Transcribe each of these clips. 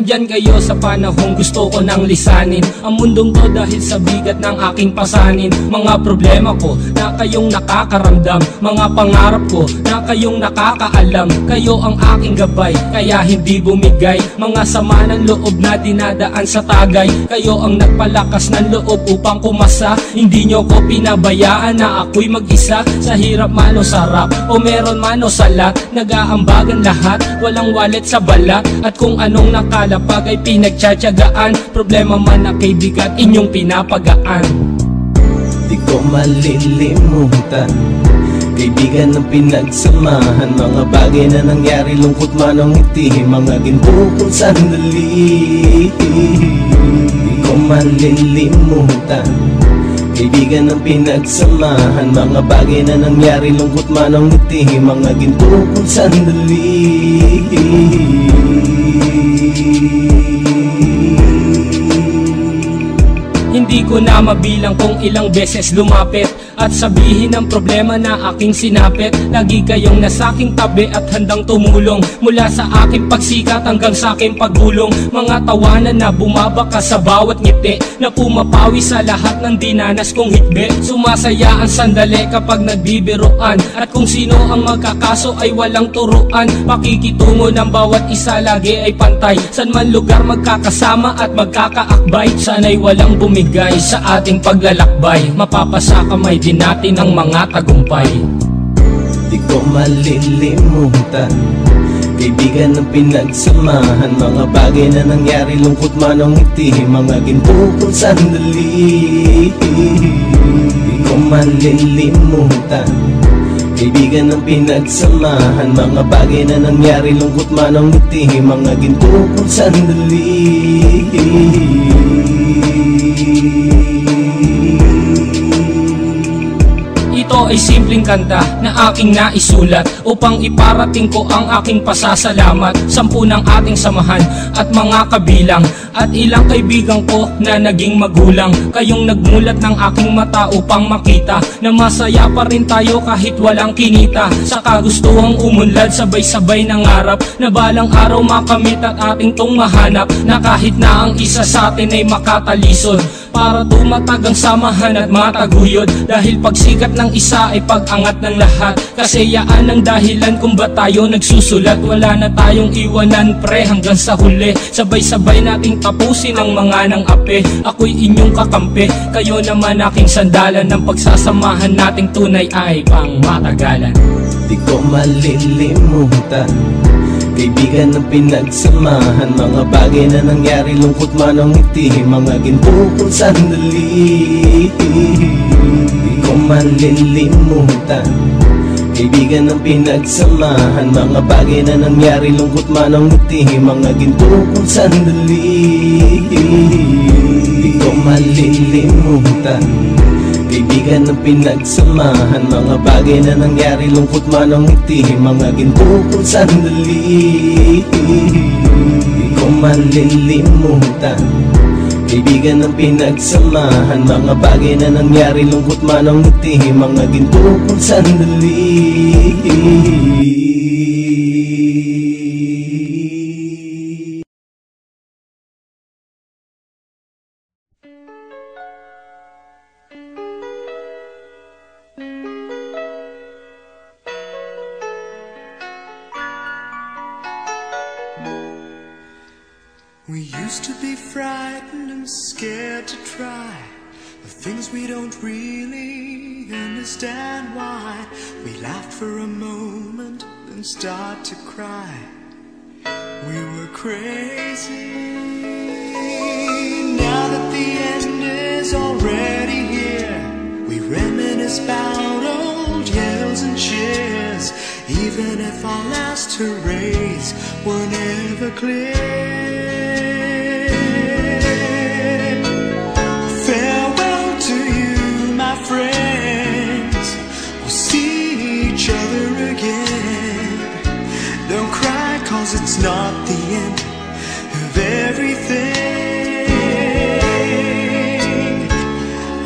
nandyan kayo sa panahong gusto ko nang lisanin ang mundong to dahil sa bigat ng aking pasanin. Mga problema ko na kayong nakakaramdam, mga pangarap ko na kayong nakakaalam. Kayo ang aking gabay, kaya hindi bumigay. Mga sama ng loob na dinadaan sa tagay, kayo ang nagpalakas ng loob upang kumasa. Hindi nyo ko pinabayaan na ako'y mag-isa. Sa hirap man o sarap, o meron man o salat, nag-aambagan lahat, walang walet sa balat. At kung anong nakalapag ay pinagtsatsagaan, problema man na kay bigat inyong pinapagaan. Di ko malilimutan, kaibigan ng pinagsamahan, mga bagay na nangyari, lungkot man o ngiti, mga ginto kong sandali. Di ko malilimutan, kaibigan ng pinagsamahan, mga bagay na nangyari, lungkot man o ngiti, mga ginto kong sandali. Hindi ko na mabilang kung ilang beses lumapit at sabihin ang problema na aking sinapit. Lagi kayong nasa aking tabi at handang tumulong, mula sa aking pagsikat hanggang sa aking paggulong. Mga tawanan na bumabaka sa bawat ngiti, na pumapawi sa lahat ng dinanas kong hitbe. Sumasaya ang sandali kapag nagbibiruan, at kung sino ang magkakaso ay walang turuan. Pakikitungo ng bawat isa lagi ay pantay, san man lugar magkakasama at magkakaakbay. Sana'y walang bumigay sa ating paglalakbay, mapapasa kamay din natin ang mga tagumpay. Di ko malilimutan, kaibigan ng pinagsamahan, mga bagay na nangyari, lungkot man o ngiti, mga ginto kong sandali. Di ko malilimutan, kaibigan ng pinagsamahan, mga bagay na nangyari, lungkot man o ngiti, mga ginto kong sandali. Ito ay simpleng kanta na aking naisulat upang iparating ko ang aking pasasalamat. 10 ng ating samahan at mga kabilang, at ilang kaibigan ko na naging magulang. Kayong nagmulat ng aking mata upang makita na masaya pa rin tayo kahit walang kinita. Sa kagustuhang umunlad, sabay-sabay nangarap na balang araw makamit at ating tong mahanap, na kahit na ang isa sa atin ay makatalisod, para tumatag ang samahan at mataguyod. Dahil pagsikat ng isa ay pag-angat ng lahat, kasi yaan ang dahilan kung ba't tayo nagsusulat. Wala na tayong iwanan pre hanggang sa huli, sabay-sabay nating tapusin ang mga nang ape. Ako'y inyong kakampi, kayo naman aking sandalan, ng pagsasamahan nating tunay ay pang matagalan. Di ko malilimutan, kaibigan ng pinagsamahan, mga bagay na nangyari, lungkot man o ngiti, mga ginto kong sandali. Di ko malilimutan, kaibigan ng pinagsamahan, mga bagay na nangyari, lungkot man o ngiti, mga ginto kong sandali. Di ko malilimutan, kaibigan ng pinagsamahan, mga bagay na nangyari, lungkot man o ngiti, mga ginto kong sandali. Di ko malilimutan, kaibigan ng pinagsamahan, mga bagay na nangyari, lungkot man o ngiti, mga ginto kong sandali. We used to be frightened and scared to try the things we don't really understand why. We laughed for a moment, then start to cry. We were crazy. Now that the end is already here, we reminisce about old yells and cheers, even if our last hurrays were never clear. Farewell to you, my friends, we'll see each other again. Don't cry, 'cause it's not the end of everything.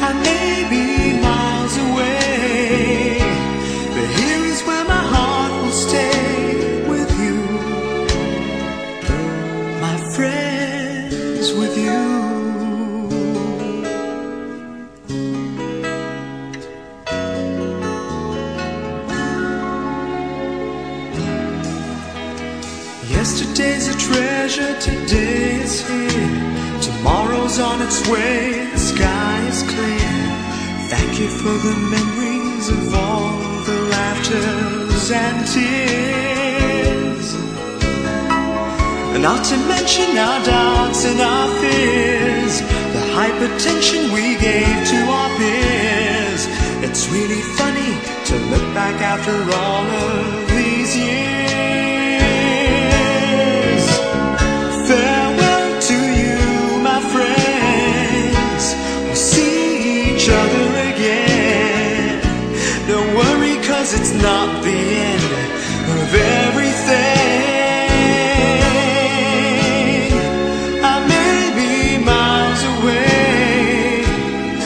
I may be miles away, but here is where my heart will stay with you, my friend. Yesterday's a treasure, today is here. Tomorrow's on its way, the sky is clear. Thank you for the memories of all the laughters and tears. And not to mention our doubts and our fears, the hypertension we gave to our peers. It's really funny to look back after all of these years. Farewell to you, my friends. We'll see each other again. Don't worry, 'cause it's not the end of everything. I may be miles away,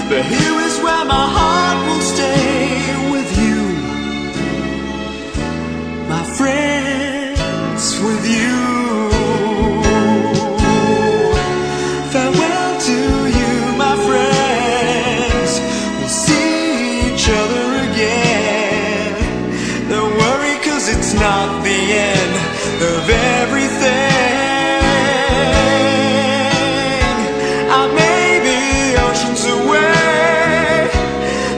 but here is where my heart will stay with you, my friends, with you. Farewell to you, my friends. We'll see each other again. Don't worry, 'cause it's not the end of everything. I may be oceans away,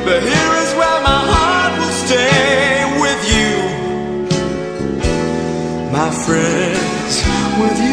but here is where my heart will stay with you, my friends, with you.